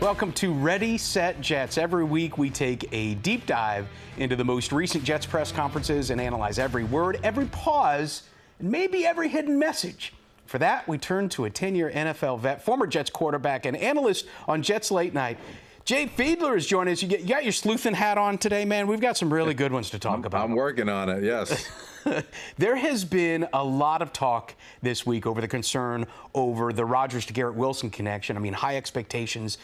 Welcome to Ready, Set, Jets. Every week we take a deep dive into the most recent Jets press conferences and analyze every word, every pause, and maybe every hidden message. For that, we turn to a 10-year NFL vet, former Jets quarterback, and analyst on Jets Late Night. Jay Fiedler is joining us. You got your sleuthing hat on today, man. We've got some really good ones to talk about. I'm working on it, yes. There has been a lot of talk this week over the concern over the Rodgers to Garrett Wilson connection. I mean, high expectations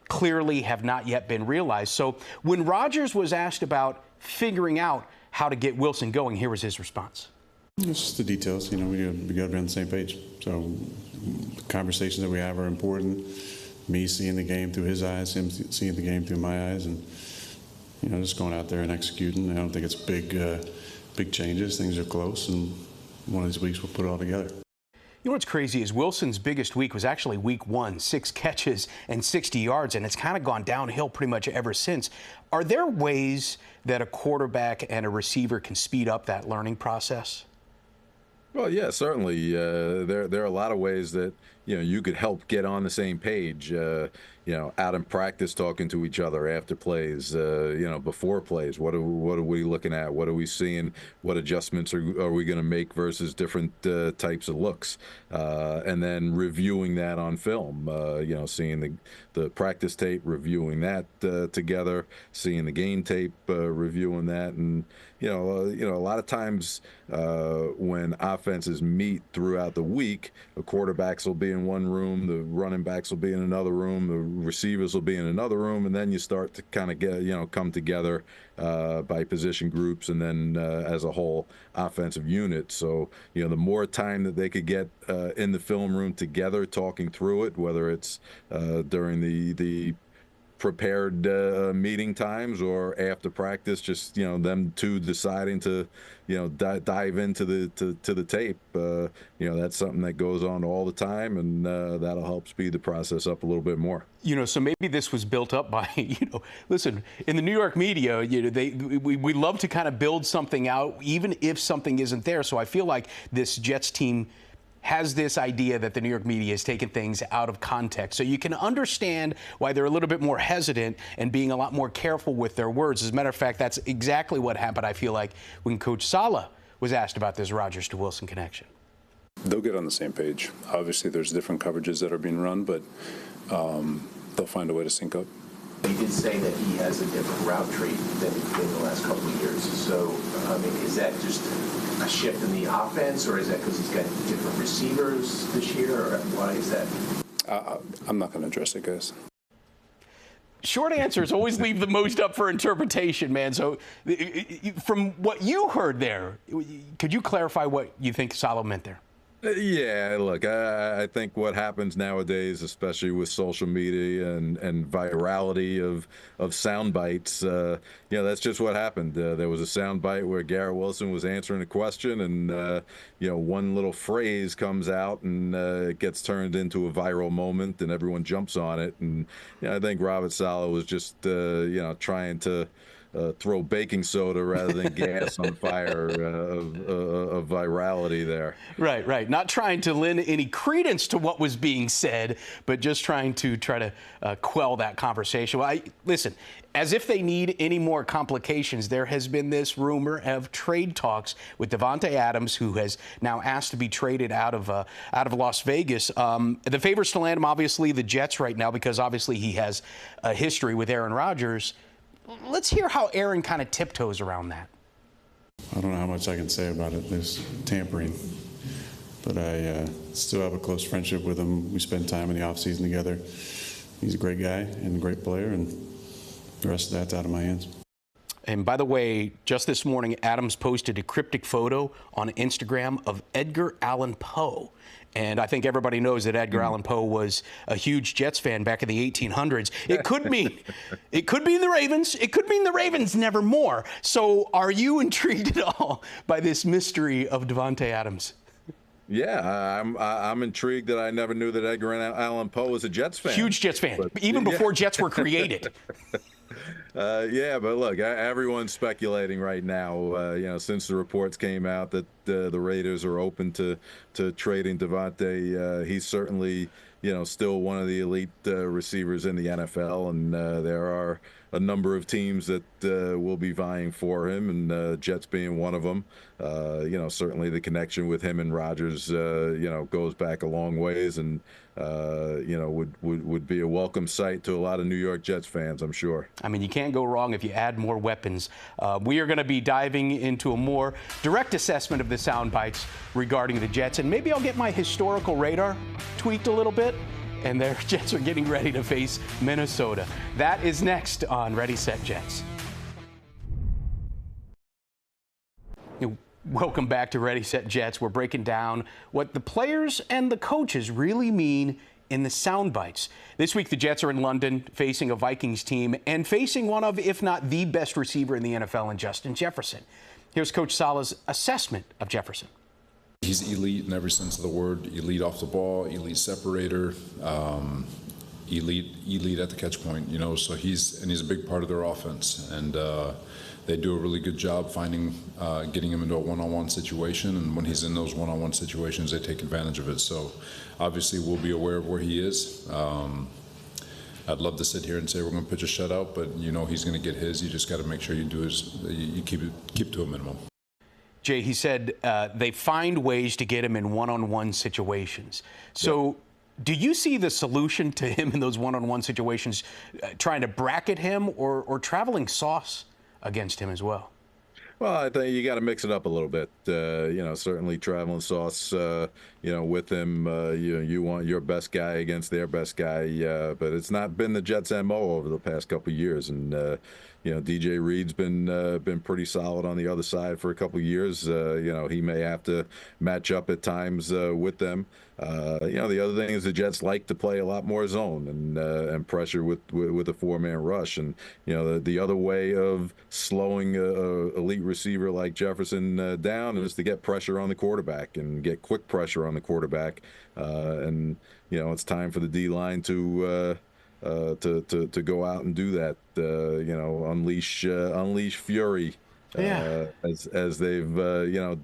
clearly have not yet been realized. So when Rodgers was asked about figuring out how to get Wilson going, here was his response. It's just the details. We got to be on the same page. So the conversations that we have are important. Me seeing the game through his eyes, him seeing the game through my eyes, and just going out there and executing. I don't think it's big changes. Things are close, and one of these weeks we'll put it all together. You know what's crazy is Wilson's biggest week was actually week 1, 6 catches and 60 yards, and it's kind of gone downhill pretty much ever since. Are there ways that a quarterback and a receiver can speed up that learning process? Well, yeah, certainly. There are a lot of ways that you could help get on the same page. Out in practice, talking to each other after plays. Before plays. What are we looking at? What are we seeing? What adjustments are we going to make versus different types of looks? And then reviewing that on film. Seeing the practice tape, reviewing that together. Seeing the game tape, reviewing that, and a lot of times when offenses meet throughout the week, the quarterbacks will be in one room, the running backs will be in another room, the receivers will be in another room, and then you start to kind of get come together by position groups and then as a whole offensive unit. So the more time that they could get in the film room together talking through it, whether it's during the prepared meeting times or after practice, just them two deciding to dive into the tape. That's something that goes on all the time, and that'll help speed the process up a little bit more. So maybe this was built up by listen, in the New York media, we love to kind of build something out even if something isn't there. So I feel like this Jets team has this idea that the New York media is taking things out of context. So you can understand why they're a little bit more hesitant and being a lot more careful with their words. As a matter of fact, that's exactly what happened, I feel like, when Coach Saleh was asked about this Rodgers to Wilson connection. They'll get on the same page. Obviously, there's different coverages that are being run, but they'll find a way to sync up. He did say that he has a different route tree than in the last couple of years. So, is that just a shift in the offense, or is that because he's got different receivers this year, or why is that? I'm not going to address it, guys. Short answers always leave the most up for interpretation, man. So from what you heard there, could you clarify what you think Saleh meant there? Yeah, look, I think what happens nowadays, especially with social media and virality of sound bites, that's just what happened. There was a sound bite where Garrett Wilson was answering a question, and one little phrase comes out, and it gets turned into a viral moment, and everyone jumps on it. And I think Robert Saleh was just trying to throw baking soda rather than gas on fire of virality there. Right. Not trying to lend any credence to what was being said, but just trying to quell that conversation. Well, listen, as if they need any more complications, there has been this rumor of trade talks with Davante Adams, who has now asked to be traded out of Las Vegas. The favorites to land him, obviously, the Jets right now, because obviously he has a history with Aaron Rodgers. Let's hear how Aaron kind of tiptoes around that. I don't know how much I can say about it. There's tampering. But I still have a close friendship with him. We spend time in the offseason together. He's a great guy and a great player, and the rest of that's out of my hands. And by the way, just this morning, Adams posted a cryptic photo on Instagram of Edgar Allan Poe. And I think everybody knows that Edgar Allan Poe was a huge Jets fan back in the 1800s. It could mean the Ravens. It could mean the Ravens nevermore. So are you intrigued at all by this mystery of Davante Adams? Yeah, I'm intrigued that I never knew that Edgar Allan Poe was a Jets fan. Huge Jets fan, even before Jets were created. Yeah, but look, everyone's speculating right now. Since the reports came out that the Raiders are open to trading Davante, he's certainly still one of the elite receivers in the NFL, and there are a number of teams that will be vying for him, and Jets being one of them. Certainly the connection with him and Rodgers, goes back a long ways, and would be a welcome sight to a lot of New York Jets fans, I'm sure. I mean, you can't go wrong if you add more weapons. We are going to be diving into a more direct assessment of the sound bites regarding the Jets, and maybe I'll get my historical radar tweaked a little bit, and their Jets are getting ready to face Minnesota. That is next on Ready, Set, Jets. Welcome back to Ready, Set, Jets. We're breaking down what the players and the coaches really mean in the sound bites. This week, the Jets are in London facing a Vikings team and facing one of, if not the best receiver in the NFL in Justin Jefferson. Here's Coach Saleh's assessment of Jefferson. He's elite in every sense of the word. Elite off the ball, elite separator, elite at the catch point. So he's a big part of their offense, and they do a really good job getting him into a one-on-one situation. And when he's in those one-on-one situations, they take advantage of it. So obviously, we'll be aware of where he is. I'd love to sit here and say we're going to pitch a shutout, but he's going to get his. You just got to make sure you keep to a minimum. Jay, he said they find ways to get him in one-on-one situations. So do you see the solution to him in those one-on-one situations, trying to bracket him or traveling sauce against him as well? Well, I think you got to mix it up a little bit. Certainly traveling sauce, with him, you want your best guy against their best guy. But it's not been the Jets' MO over the past couple of years. And, DJ Reed's been pretty solid on the other side for a couple of years. He may have to match up at times with them. The other thing is the Jets like to play a lot more zone and pressure with a four-man rush. And, the other way of slowing a elite receiver like Jefferson down is to get pressure on the quarterback and get quick pressure on the quarterback. It's time for the D-line to go out and do that. Unleash fury. As they've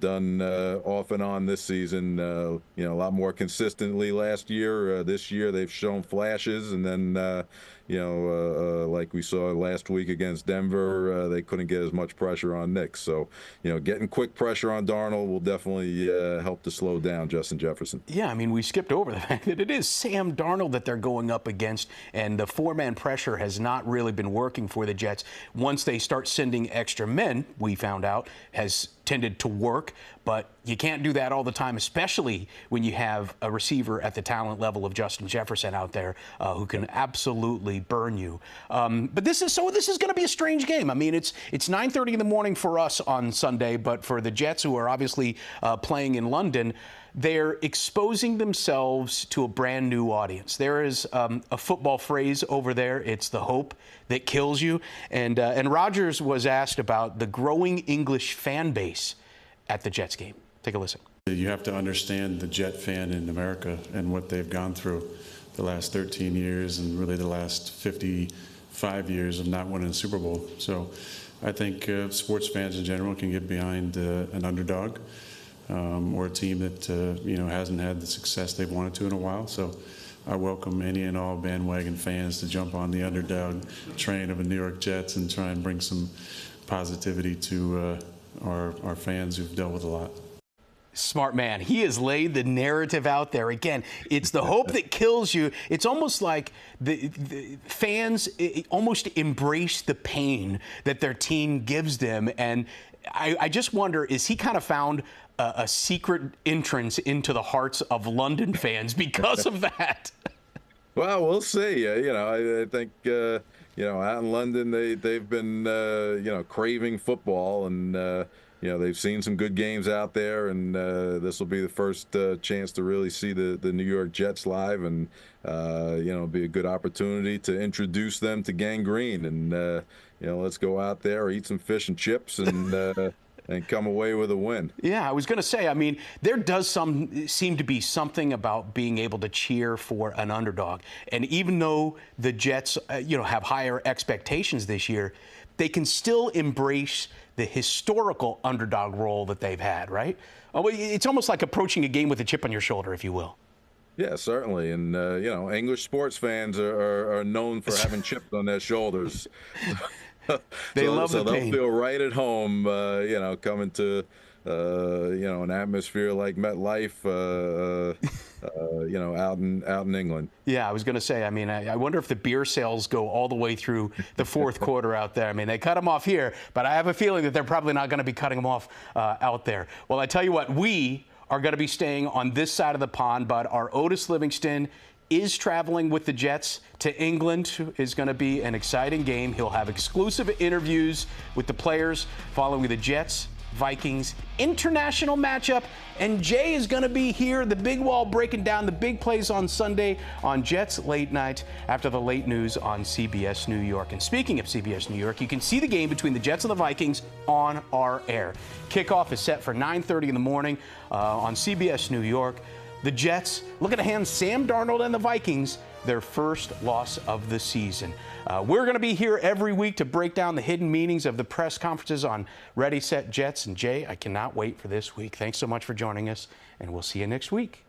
done off and on this season, a lot more consistently last year. This year they've shown flashes, and then like we saw last week against Denver, they couldn't get as much pressure on Nick. So getting quick pressure on Darnold will definitely help to slow down Justin Jefferson. Yeah, I mean, we skipped over the fact that it is Sam Darnold that they're going up against, and the four-man pressure has not really been working for the Jets. Once they start sending extra men, we found out, has tended to work, but you can't do that all the time, especially when you have a receiver at the talent level of Justin Jefferson out there who can absolutely burn you. But this is going to be a strange game. I mean, it's 9:30 in the morning for us on Sunday, but for the Jets, who are obviously playing in London, they're exposing themselves to a brand new audience. There is a football phrase over there. It's the hope that kills you. And Rodgers was asked about the growing English fan base at the Jets game. Take a listen. You have to understand the Jet fan in America and what they've gone through the last 13 years and really the last 55 years of not winning a Super Bowl. So I think sports fans in general can get behind an underdog. Or a team that hasn't had the success they've wanted to in a while. So I welcome any and all bandwagon fans to jump on the underdog train of the New York Jets and try and bring some positivity to our fans who've dealt with a lot. Smart man. He has laid the narrative out there. Again, it's the hope that kills you. It's almost like the fans almost embrace the pain that their team gives them. And I just wonder, is he kind of found a secret entrance into the hearts of London fans because of that? Well, we'll see. I think out in London they've been craving football, and they've seen some good games out there, and this will be the first chance to really see the New York Jets live, and it'll be a good opportunity to introduce them to Gang Green, and let's go out there, eat some fish and chips, and come away with a win. Yeah, I was going to say, I mean, there does seem to be something about being able to cheer for an underdog. And even though the Jets, have higher expectations this year, they can still embrace the historical underdog role that they've had, right? It's almost like approaching a game with a chip on your shoulder, if you will. Yeah, certainly. And, English sports fans are known for having chips on their shoulders. They so, love so the they'll pain. feel right at home, coming to, an atmosphere like MetLife, out in England. Yeah, I was going to say, I mean, I wonder if the beer sales go all the way through the fourth quarter out there. I mean, they cut them off here, but I have a feeling that they're probably not going to be cutting them off out there. Well, I tell you what, we are going to be staying on this side of the pond, but our Otis Livingston is traveling with the Jets to England. Is going to be an exciting game. He'll have exclusive interviews with the players following the Jets Vikings international matchup, and Jay is going to be here, the big wall, breaking down the big plays on Sunday on Jets Late Night after the late news on CBS New York. And speaking of CBS New York, you can see the game between the Jets and the Vikings on our air. Kickoff is set for 9:30 in the morning on CBS New York. The Jets looking to hand Sam Darnold and the Vikings their first loss of the season. We're going to be here every week to break down the hidden meanings of the press conferences on Ready, Set, Jets. And Jay, I cannot wait for this week. Thanks so much for joining us, and we'll see you next week.